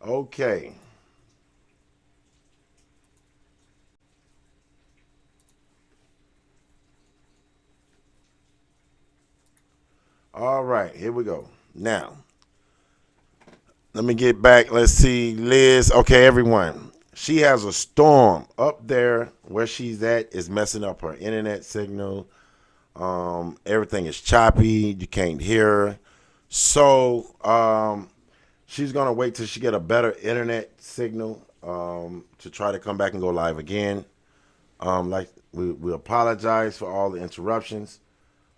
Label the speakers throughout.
Speaker 1: Okay. All right, here we go. Now, let me get back. Let's see, Liz. Okay, everyone. She has a storm up there where she's at is messing up her internet signal. Everything is choppy. You can't hear her. So she's gonna wait till she get a better internet signal to try to come back and go live again. Like we apologize for all the interruptions.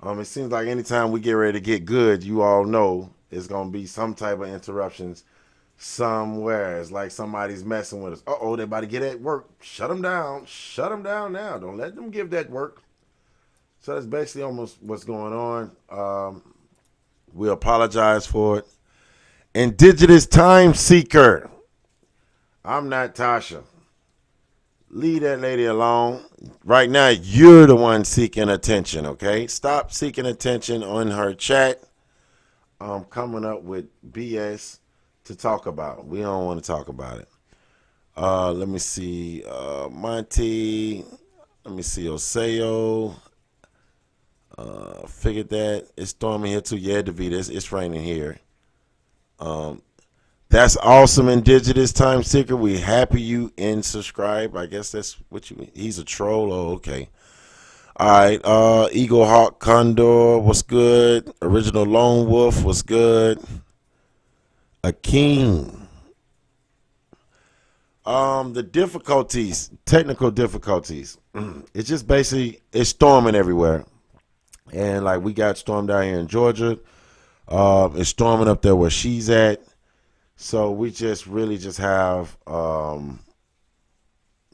Speaker 1: It seems like anytime we get ready to get good, you all know it's gonna be some type of interruptions somewhere. It's like somebody's messing with us. Oh, they about to get at work. Shut them down. Shut them down now. Don't let them give that work. So that's basically almost what's going on. We apologize for it. Indigenous time seeker. I'm not Tasha. Leave that lady alone. Right now, you're the one seeking attention, okay? Stop seeking attention on her chat. Coming up with BS to talk about. We don't want to talk about it. Let me see. Monty. Let me see. Oseo. Figured that. It's storming here too. Yeah, David, it's raining here. Um, that's awesome, Indigenous Time Seeker. We happy you in subscribe. I guess that's what you mean. He's a troll. Oh, okay. All right. Eagle Hawk Condor, what's good? Original Lone Wolf, what's good? Akeem. The difficulties, technical difficulties. It's just basically it's storming everywhere. And like we got storm down here in Georgia. It's storming up there where she's at. So we just really just have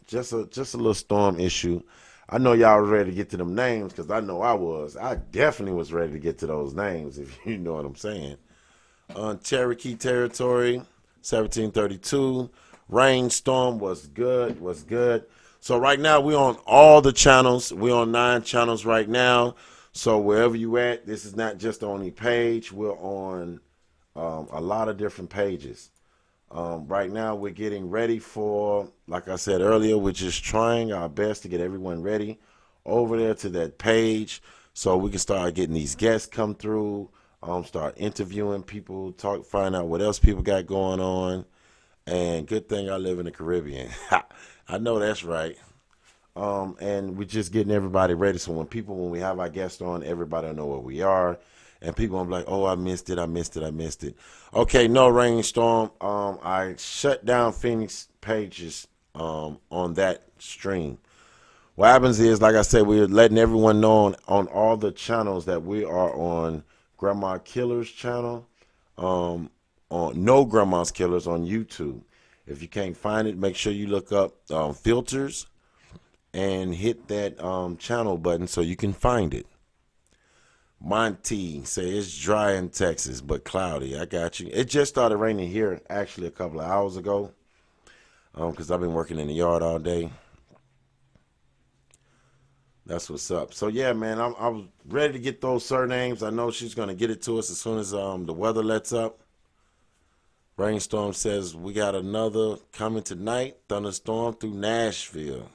Speaker 1: just a little storm issue. I know y'all was ready to get to them names because I know I was. I definitely was ready to get to those names if you know what I'm saying. Cherokee Territory, 1732. Rainstorm was good, was good. So right now we're on all the channels. We're on 9 channels right now. So wherever you at, this is not just the only page. We're on a lot of different pages. Right now we're getting ready for, like I said earlier, we're just trying our best to get everyone ready over there to that page so we can start getting these guests come through, start interviewing people, find out what else people got going on. And good thing I live in the Caribbean. I know that's right. And we're just getting everybody ready. So when we have our guests on, everybody will know where we are. And people will be like, oh, I missed it, I missed it, I missed it. Okay, no rainstorm. I shut down Phoenix pages on that stream. What happens is, like I said, we're letting everyone know on all the channels that we are on Grandma Killer's channel, on No Grandma's Killers on YouTube. If you can't find it, make sure you look up filters and hit that channel button so you can find it. Monty say it's dry in Texas but cloudy. I got you. It just started raining here actually a couple of hours ago because I've been working in the yard all day. That's what's up. So yeah, man, I was ready to get those surnames. I know she's gonna get it to us as soon as the weather lets up. Rainstorm says we got another coming tonight. Thunderstorm through Nashville.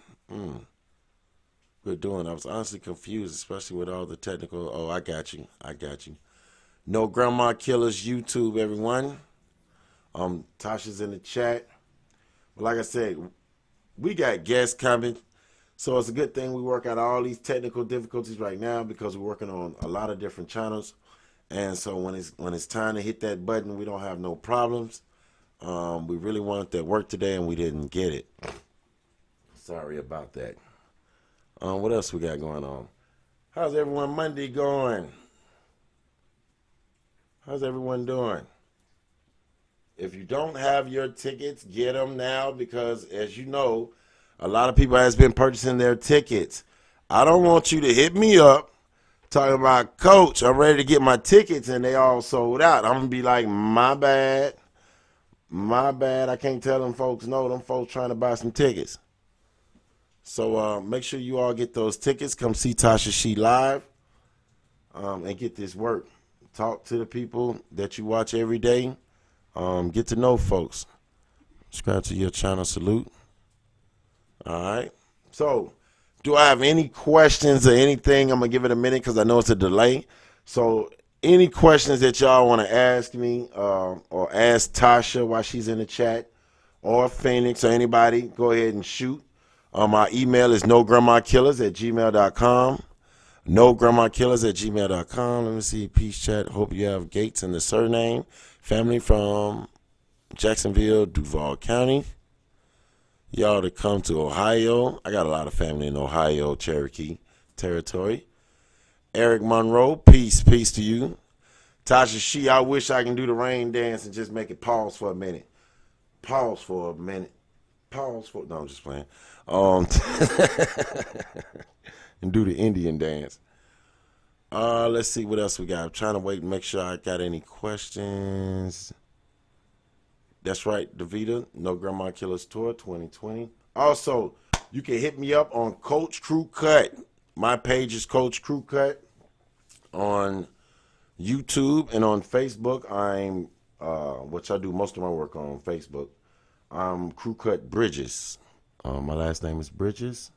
Speaker 1: We're doing. I was honestly confused, especially with all the technical. Oh, I got you. I got you. No Grandma Killers YouTube, everyone. Tasha's in the chat. But like I said, we got guests coming. So it's a good thing we work out all these technical difficulties right now because we're working on a lot of different channels. And so when it's time to hit that button, we don't have no problems. We really wanted that work today and we didn't get it. Sorry about that. What else we got going on? How's everyone Monday going? How's everyone doing? If you don't have your tickets, get them now because, as you know, a lot of people has been purchasing their tickets. I don't want you to hit me up talking about, Coach, I'm ready to get my tickets and they all sold out. I'm going to be like, my bad. My bad. I can't tell them folks no. Them folks trying to buy some tickets. So make sure you all get those tickets. Come see Tasha She live and get this work. Talk to the people that you watch every day. Get to know folks. Subscribe to your channel. Salute. All right. So, do I have any questions or anything? I'm going to give it a minute because I know it's a delay. So, any questions that y'all want to ask me or ask Tasha while she's in the chat or Phoenix or anybody, go ahead and shoot. My email is nograndmakillers@gmail.com. Nograndmakillers@gmail.com. Let me see. Peace chat. Hope you have Gates in the surname. Family from Jacksonville, Duval County. Y'all to come to Ohio. I got a lot of family in Ohio, Cherokee territory. Eric Monroe, peace to you. Tasha, I wish I can do the rain dance and just make it pause for a minute. No, I'm just playing. And do the Indian dance. Let's see what else we got. I'm trying to wait and make sure I got any questions. That's right, Davita, No Grandma Killers Tour 2020. Also, you can hit me up on Coach Crew Cut. My page is Coach Crew Cut on YouTube and on Facebook. I'm, which I do most of my work on Facebook. I'm Crew Cut Bridges. My last name is Bridges.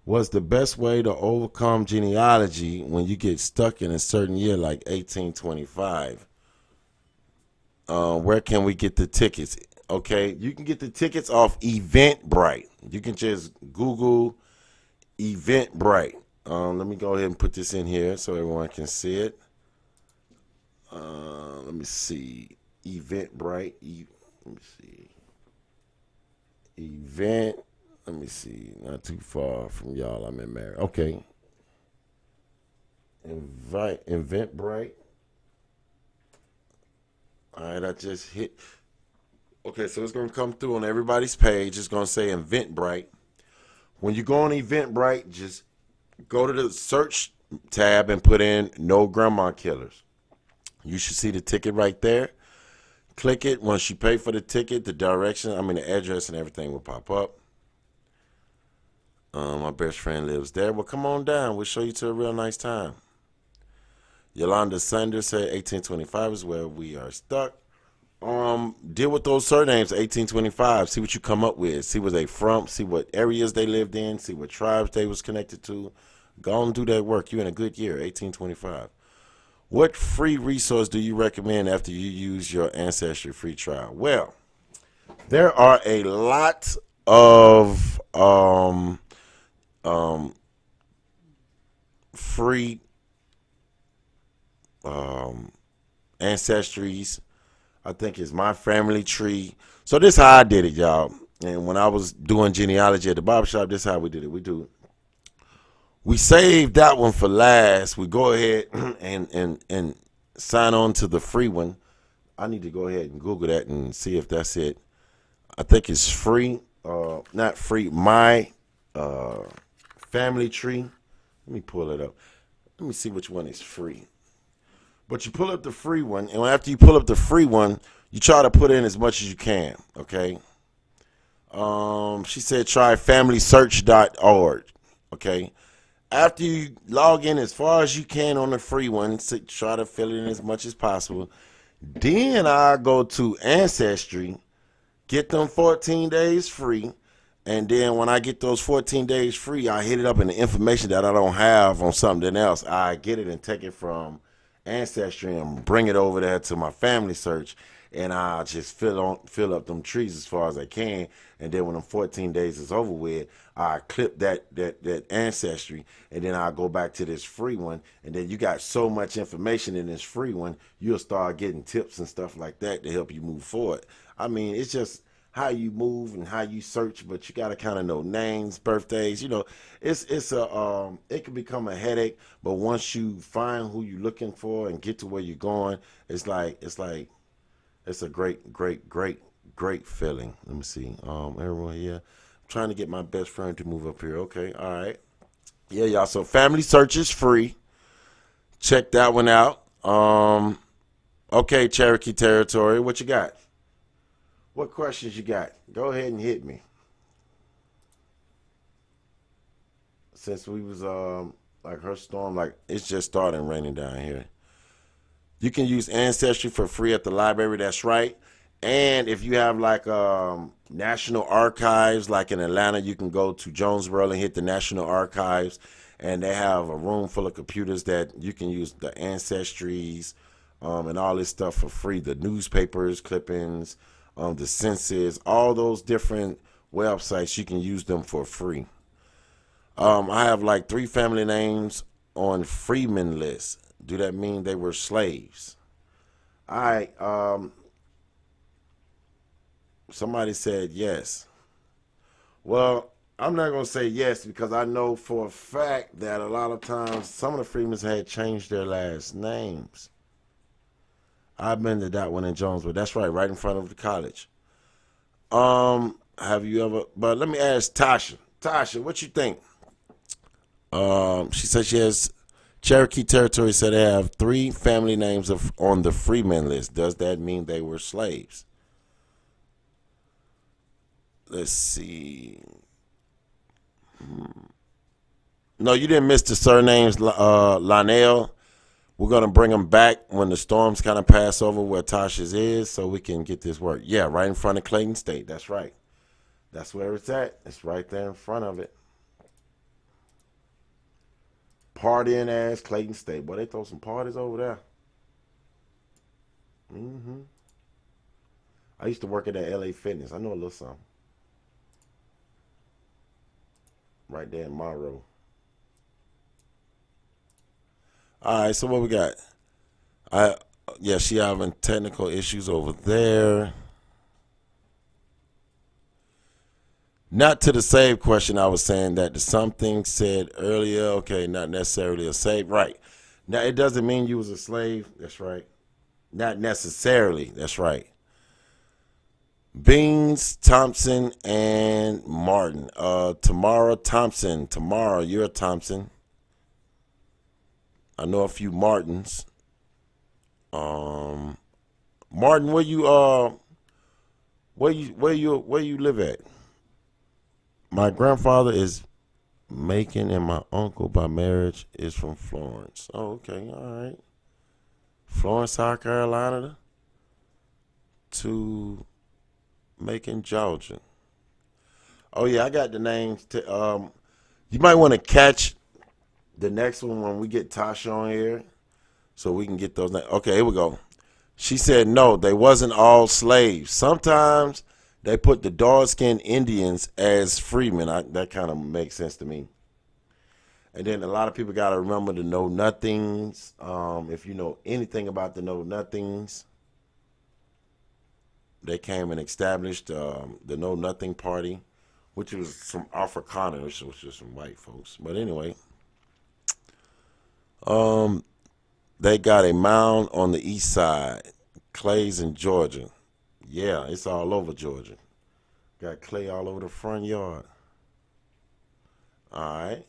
Speaker 1: What's the best way to overcome genealogy when you get stuck in a certain year like 1825? Where can we get the tickets? Okay, you can get the tickets off Eventbrite. You can just Google Eventbrite. Let me go ahead and put this in here so everyone can see it. Let me see. Eventbrite. Let me see. Let me see. Not too far from y'all. I'm in Mary. Okay. Eventbrite. All right, I just hit. Okay, so it's going to come through on everybody's page. It's going to say Eventbrite. When you go on Eventbrite, just go to the search tab and put in No Grandma Killers. You should see the ticket right there. Click it. Once you pay for the ticket, the address and everything will pop up. My best friend lives there. Well, come on down. We'll show you to a real nice time. Yolanda Sanders said 1825 is where we are stuck. Deal with those surnames, 1825. See what you come up with. See where they from. See what areas they lived in. See what tribes they was connected to. Go and do that work. You're in a good year, 1825. What free resource do you recommend after you use your Ancestry free trial? Well, there are a lot of free ancestries. I think it's My Family Tree. So this is how I did it, y'all. And when I was doing genealogy at the barbershop, this is how we did it. We saved that one for last. We go ahead and sign on to the free one. I need to go ahead and Google that and see if that's it. I think it's free. Not free. My Family Tree. Let me pull it up. Let me see which one is free. But you pull up the free one, and after you pull up the free one, you try to put in as much as you can, okay? She said try familysearch.org, okay? After you log in as far as you can on the free one, try to fill it in as much as possible. Then I go to Ancestry, get them 14 days free, and then when I get those 14 days free, I hit it up in the information that I don't have on something else. I get it and take it from Ancestry and bring it over there to my family search, and I just fill up them trees as far as I can. And then when them 14 days is over with, I clip that Ancestry, and then I go back to this free one. And then you got so much information in this free one, you'll start getting tips and stuff like that to help you move forward. I mean, it's just how you move and how you search, but you got to kind of know names, birthdays. You know, it can become a headache, but once you find who you're looking for and get to where you're going, it's a great feeling. Let me see. Everyone here, I'm trying to get my best friend to move up here. Okay, all right. Yeah, y'all. So Family Search is free. Check that one out. Okay, Cherokee territory, what you got? What questions you got? Go ahead and hit me. Since we was like her storm, like it's just starting raining down here. You can use Ancestry for free at the library. That's right. And if you have like national archives, like in Atlanta, you can go to Jonesboro and hit the National Archives, and they have a room full of computers that you can use the ancestries and all this stuff for free. The newspapers, clippings, the census, all those different websites, you can use them for free. I have like 3 family names on freeman list. Do that mean they were slaves? All right. Somebody said yes. Well, I'm not going to say yes because I know for a fact that a lot of times some of the Freemans had changed their last names. I've been to that one in Jonesboro. That's right in front of the college. Have you ever? But let me ask Tasha. Tasha, what you think? She said she has Cherokee territory. Said they have 3 family names on the freeman list. Does that mean they were slaves? Let's see. No, you didn't miss the surnames, Lionel. We're going to bring them back when the storms kind of pass over where Tasha's is so we can get this work. Yeah, right in front of Clayton State. That's right. That's where it's at. It's right there in front of it. Partying ass Clayton State. Boy, they throw some parties over there. I used to work at that LA Fitness. I know a little something. Right there in Monroe. All right, so what we got? She having technical issues over there. Not to the save question. I was saying that the something said earlier. Okay, not necessarily a save. Right. Now it doesn't mean you was a slave. That's right. Not necessarily. That's right. Beans, Thompson, and Martin. Tamara Thompson. Tamara, you're a Thompson. I know a few Martins. Martin, where you live at? My grandfather is Macon, and my uncle by marriage is from Florence. Oh, okay, all right. Florence, South Carolina to Macon, Georgia. Oh yeah, I got the names. You might want to catch the next one when we get Tasha on here, so we can get those names. Okay, here we go. She said no, they wasn't all slaves. Sometimes they put the dark-skinned Indians as freemen. That kind of makes sense to me. And then a lot of people got to remember the know-nothings. If you know anything about the know-nothings, they came and established the Know-Nothing Party, which was some Afrikaners, which was some white folks. But anyway, they got a mound on the east side, Clay's in Georgia. Yeah, it's all over Georgia. Got clay all over the front yard. All right.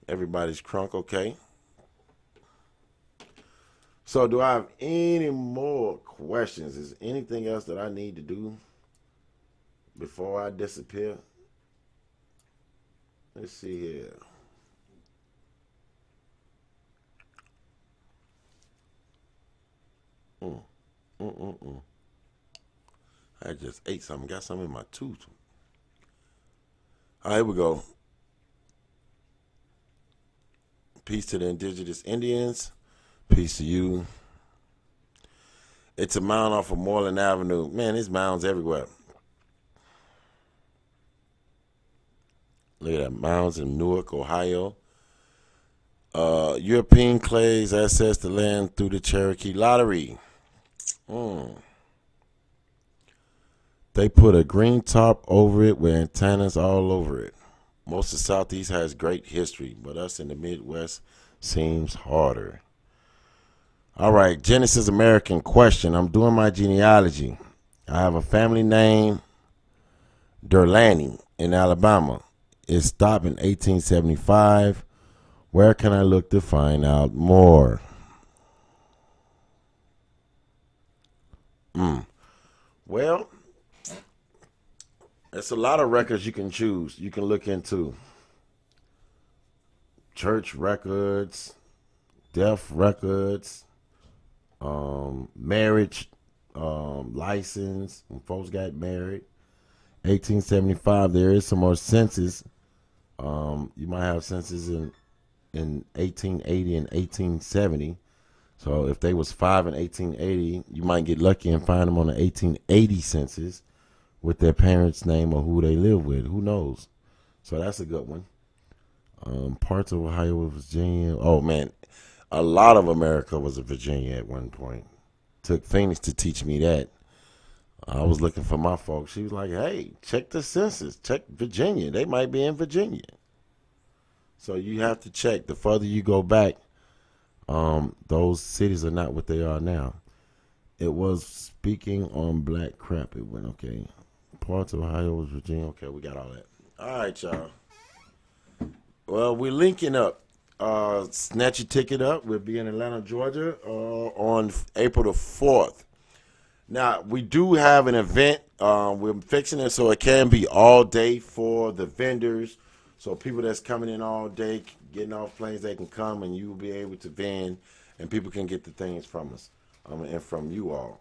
Speaker 1: Everybody's crunk, okay. So do I have any more questions? Is there anything else that I need to do before I disappear? Let's see here. I just ate something, got something in my tooth. All right, here we go. Peace to the indigenous Indians. Peace to you. It's a mound off of Moreland Avenue. Man, there's mounds everywhere. Look at that, mounds in Newark, Ohio. European clays access the land through the Cherokee Lottery. They put a green top over it with antennas all over it. Most of the Southeast has great history, but us in the Midwest seems harder. All right, Genesis American question. I'm doing my genealogy. I have a family name, Durlani, in Alabama. It stopped in 1875. Where can I look to find out more? Well, there's a lot of records you can choose. You can look into church records, death records, marriage license when folks got married. 1875, there is some more census. You might have census in 1880 and 1870. So if they was 5 in 1880, you might get lucky and find them on the 1880 census with their parents' name or who they live with. Who knows? So that's a good one. Parts of Ohio, Virginia. Oh man, a lot of America was a Virginia at one point. Took Phoenix to teach me that. I was looking for my folks. She was like, "Hey, check the census. Check Virginia. They might be in Virginia." So you have to check. The further you go back, those cities are not what they are now. It was speaking on black crap. It went okay. Parts of Ohio, Virginia. Okay, we got all that. All right, y'all. Well, we're linking up. Snatch your ticket up. We'll be in Atlanta, Georgia on April the 4th. Now, we do have an event. We're fixing it so it can be all day for the vendors. So people that's coming in all day, getting off planes, they can come and you will be able to vend and people can get the things from us and from you all.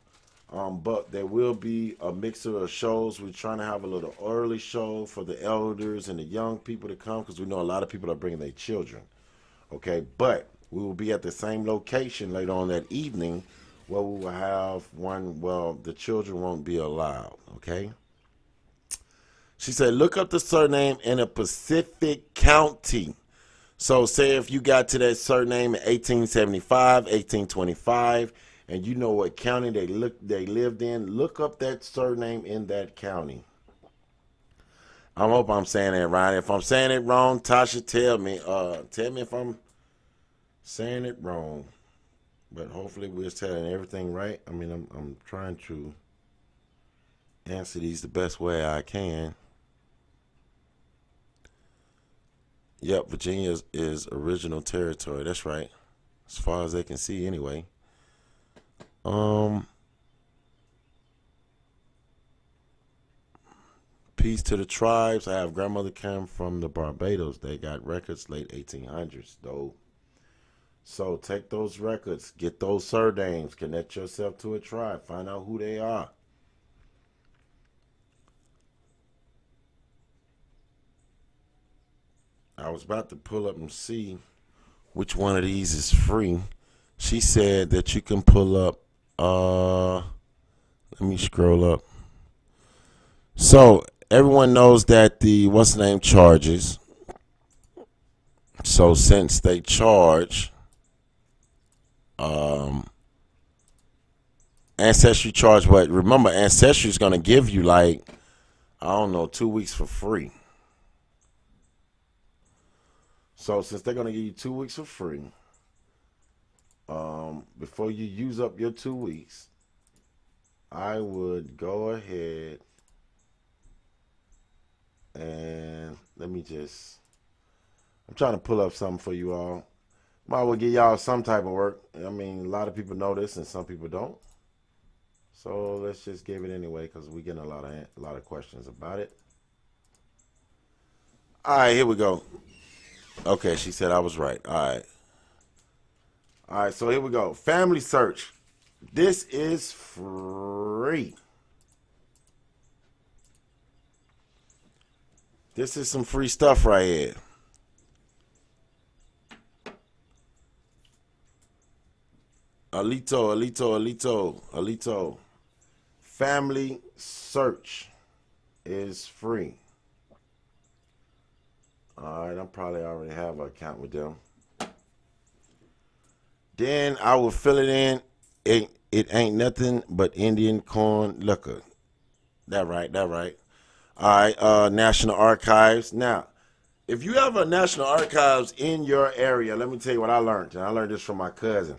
Speaker 1: But there will be a mixture of shows. We're trying to have a little early show for the elders and the young people to come because we know a lot of people are bringing their children. Okay, but we will be at the same location later on that evening where we will have one, well, the children won't be allowed, okay? She said, look up the surname in a Pacific county. So say if you got to that surname in 1875, 1825, and you know what county they lived in, look up that surname in that county. I hope I'm saying that right. If I'm saying it wrong, Tasha, tell me. Tell me if I'm saying it wrong. But hopefully we're telling everything right. I mean, I'm trying to answer these the best way I can. Yep, Virginia is original territory. That's right. As far as they can see anyway. Peace to the tribes. I have grandmother came from the Barbados. They got records late 1800s, though. So take those records, get those surnames, connect yourself to a tribe, find out who they are. I was about to pull up and see which one of these is free. She said that you can pull up, let me scroll up. So everyone knows that the what's the name charges. So since they charge, Ancestry charge, but remember Ancestry is gonna give you like, I don't know, 2 weeks for free. So since they're gonna give you 2 weeks for free, before you use up your 2 weeks, I would go ahead and I'm trying to pull up something for you all. Might well give y'all some type of work. I mean, a lot of people know this and some people don't. So let's just give it anyway because we're getting a lot of questions about it. All right, here we go. Okay, she said I was right. All right, so here we go. Family search. This is free. This is some free stuff right here. Alito. Family search is free. All right, I probably already have an account with them. Then I will fill it in. It ain't nothing but Indian corn liquor. That right. All right, National Archives. Now, if you have a National Archives in your area, let me tell you what I learned. And I learned this from my cousin.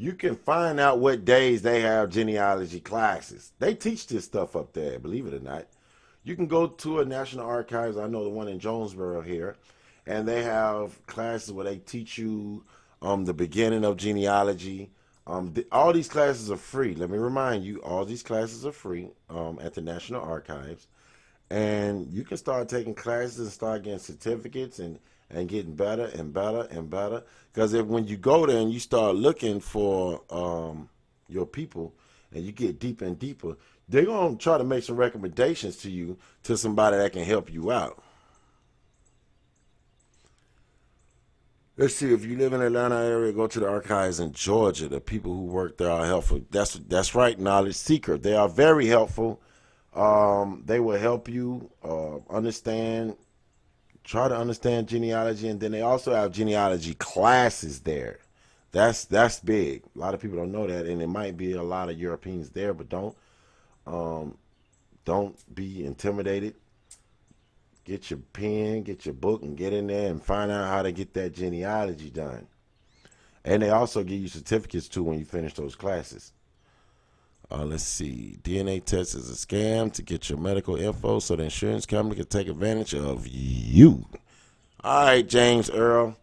Speaker 1: You can find out what days they have genealogy classes. They teach this stuff up there, believe it or not. You can go to a National Archives. I know the one in Jonesboro here. And they have classes where they teach you the beginning of genealogy. All these classes are free. Let me remind you, all these classes are free at the National Archives. And you can start taking classes and start getting certificates and getting better and better and better. Because when you go there and you start looking for your people, and you get deeper and deeper, they're going to try to make some recommendations to you to somebody that can help you out. Let's see, if you live in the Atlanta area, go to the archives in Georgia. The people who work there are helpful. That's right, Knowledge Seeker. They are very helpful. They will help you understand, try to understand genealogy, and then they also have genealogy classes there. That's big. A lot of people don't know that, and it might be a lot of Europeans there, but don't be intimidated. Get your pen, get your book, and get in there and find out how to get that genealogy done. And they also give you certificates too when you finish those classes. Let's see. DNA test is a scam to get your medical info so the insurance company can take advantage of you. All right, James Earl.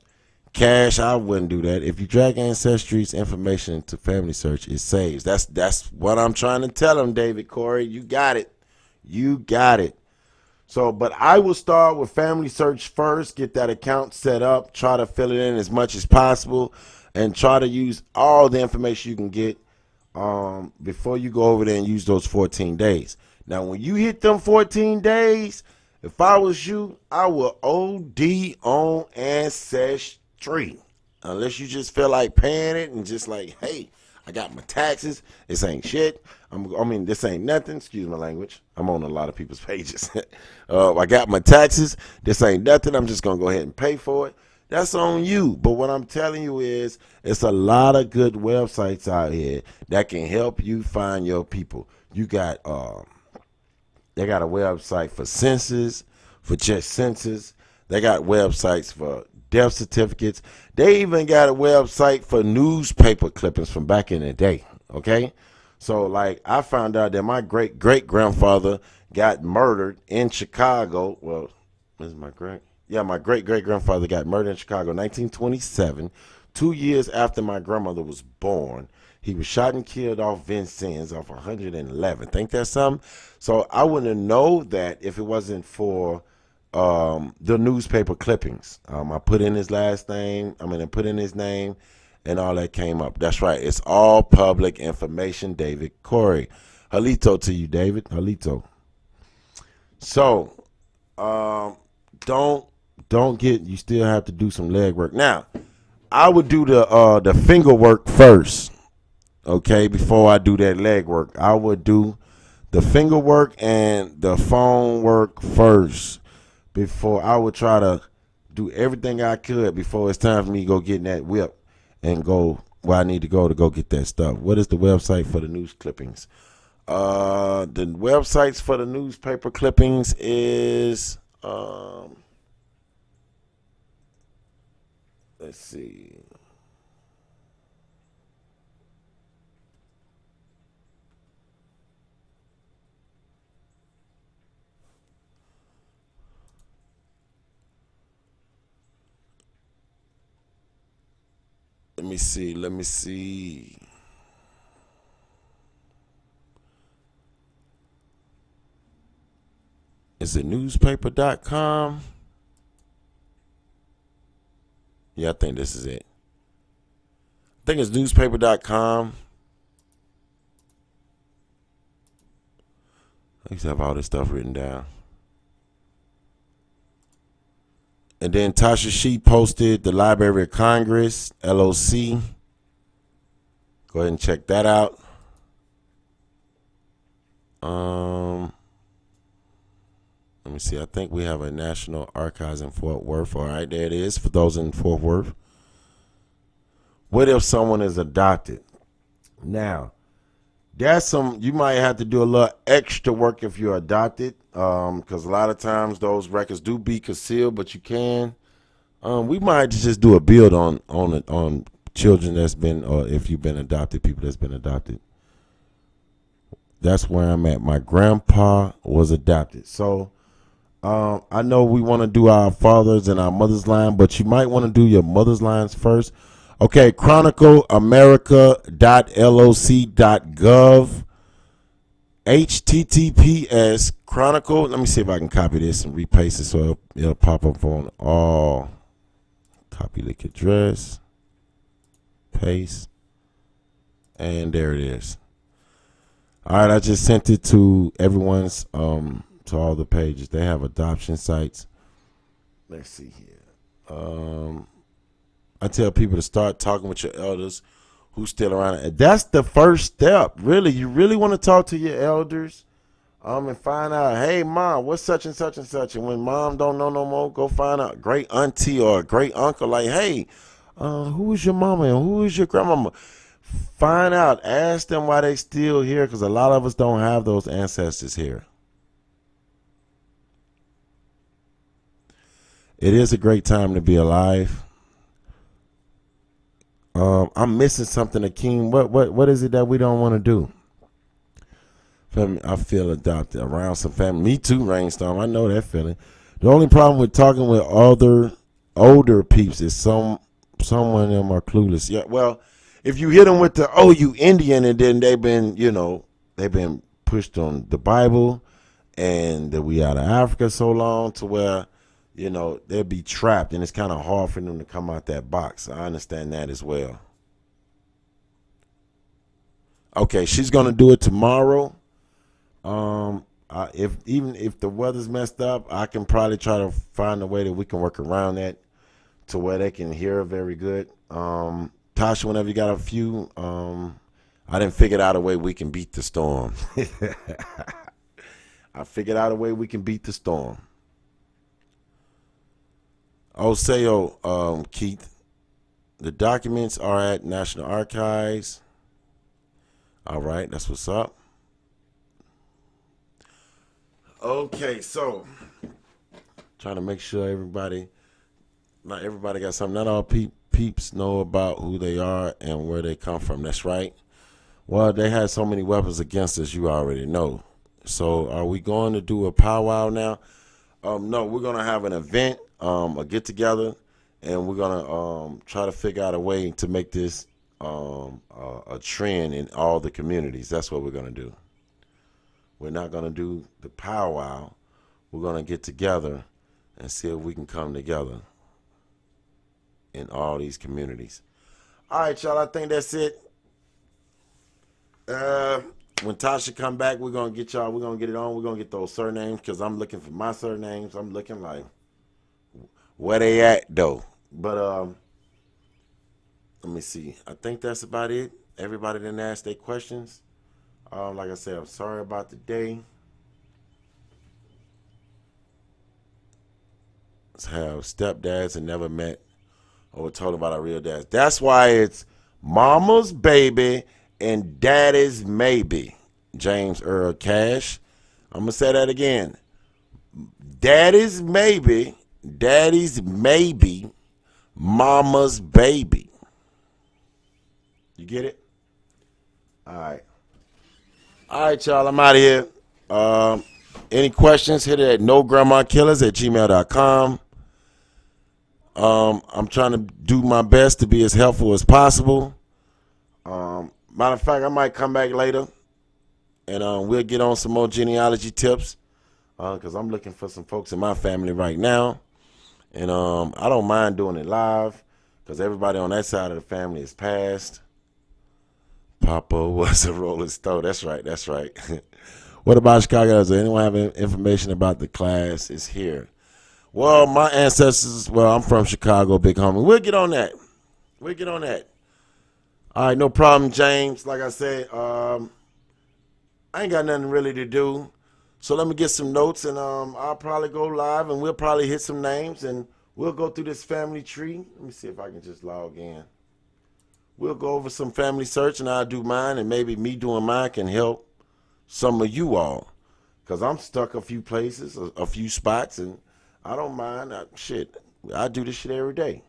Speaker 1: Cash, I wouldn't do that. If you drag Ancestry's information into Family Search, it saves. That's what I'm trying to tell them, David Corey. You got it. You got it. So, but I will start with Family Search first, get that account set up, try to fill it in as much as possible, and try to use all the information you can get before you go over there and use those 14 days. Now, when you hit them 14 days, if I was you, I will OD on Ancestry. Unless you just feel like paying it and just like, hey, I got my taxes. This ain't shit. This ain't nothing. Excuse my language. I'm on a lot of people's pages. I got my taxes. This ain't nothing. I'm just going to go ahead and pay for it. That's on you. But what I'm telling you is it's a lot of good websites out here that can help you find your people. You got they got a website for census, for just census. They got websites for death certificates. They even got a website for newspaper clippings from back in the day. Okay? So, like, I found out that my great-great-grandfather got murdered in Chicago. Well, this is my great? Yeah, my great-great-grandfather got murdered in Chicago in 1927, 2 years after my grandmother was born. He was shot and killed off Vincennes off 111. Think that's something? So, I wouldn't know that if it wasn't for the newspaper clippings. I put in his last name. I put in his name. And all that came up. That's right. It's all public information, David Corey. Halito to you, David. Halito. So, don't get. You still have to do some leg work. Now, I would do the finger work first. Okay, before I do that leg work, I would do the finger work and the phone work first. Before I would try to do everything I could before it's time for me to go get in that whip and go where I need to go get that stuff. What is the website for the news clippings? The websites for the newspaper clippings is let's see. Let me see. Is it newspaper.com? Yeah, I think this is it. I think it's newspaper.com. I used to have all this stuff written down. And then Tasha, she posted the Library of Congress, LOC. Go ahead and check that out. Let me see. I think we have a National Archives in Fort Worth. All right, there it is for those in Fort Worth. What if someone is adopted? Now, that's you might have to do a little extra work if you're adopted, because a lot of times those records do be concealed, but you can. We might just do a build on children that's been, or if you've been adopted, people that's been adopted. That's where I'm at. My grandpa was adopted, so I know we want to do our father's and our mother's line, but you might want to do your mother's lines first. Okay, chronicleamerica.loc.gov. HTTPS Chronicle. Let me see if I can copy this and repaste it so it'll pop up on all. Copy link address. Paste. And there it is. All right, I just sent it to everyone's to all the pages. They have adoption sites. Let's see here. I tell people to start talking with your elders who's still around. And that's the first step. Really, you really want to talk to your elders, and find out, hey mom, what's such and such and such. And when mom don't know no more, go find a great auntie or a great uncle. Like, hey, who is your mama and who is your grandmama? Find out. Ask them why they still here, because a lot of us don't have those ancestors here. It is a great time to be alive. I'm missing something, Akeem. What is it that we don't want to do? I feel adopted around some family. Me too, Rainstorm. I know that feeling. The only problem with talking with other older peeps is someone of them are clueless. Yeah, well, if you hit them with the you Indian, and then they've been pushed on the Bible, and that we out of Africa so long to where they'll be trapped, and it's kind of hard for them to come out that box. I understand that as well. Okay, she's gonna do it tomorrow. If the weather's messed up, I can probably try to find a way that we can work around that to where they can hear very good. Tasha, whenever you got a few, I didn't figure out a way we can beat the storm. I figured out a way we can beat the storm. Keith, the documents are at National Archives. All right, that's what's up. Okay, so trying to make sure not everybody got something. Not all peeps know about who they are and where they come from. That's right. Well, they had so many weapons against us, you already know. So are we going to do a powwow now? No, we're going to have an event, a get together, and we're going to try to figure out a way to make this a trend in all the communities. That's what we're going to do. We're not going to do the powwow. We're going to get together and see if we can come together in all these communities. All right, y'all, I think that's it. When Tasha come back, we're going to get y'all, we're going to get it on. We're going to get those surnames, because I'm looking for my surnames. I'm looking like, where they at, though? But let me see. I think that's about it. Everybody didn't ask their questions. Like I said, I'm sorry about the day. Let's have stepdads and never met or were told about our real dads. That's why it's mama's baby and daddy's maybe. James Earl Cash. I'm going to say that again. Daddy's maybe, mama's baby. You get it? All right. All right, y'all. I'm out of here. Any questions, hit it at nograndmakillers@gmail.com. I'm trying to do my best to be as helpful as possible. Matter of fact, I might come back later and we'll get on some more genealogy tips, because I'm looking for some folks in my family right now. And I don't mind doing it live, because everybody on that side of the family is passed. Papa was a Rolling Stone. That's right. What about Chicago? Does anyone have information about the class? Is here. Well, my ancestors, I'm from Chicago, big homie. We'll get on that. All right, no problem, James. Like I said, I ain't got nothing really to do. So let me get some notes, and I'll probably go live, and we'll probably hit some names, and we'll go through this family tree. Let me see if I can just log in. We'll go over some family search, and I'll do mine, and maybe me doing mine can help some of you all, because I'm stuck a few places, a few spots, and I don't mind. I do this shit every day.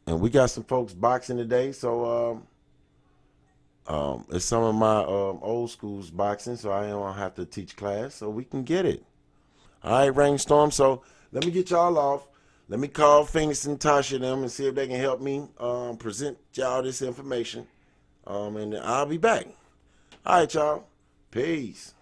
Speaker 1: And we got some folks boxing today, so it's some of my old school's boxing, so I don't have to teach class, so we can get it. All right, Rainstorm, so let me get y'all off. Let me call Phoenix and Tasha them and see if they can help me present y'all this information, and I'll be back. All right, y'all. Peace.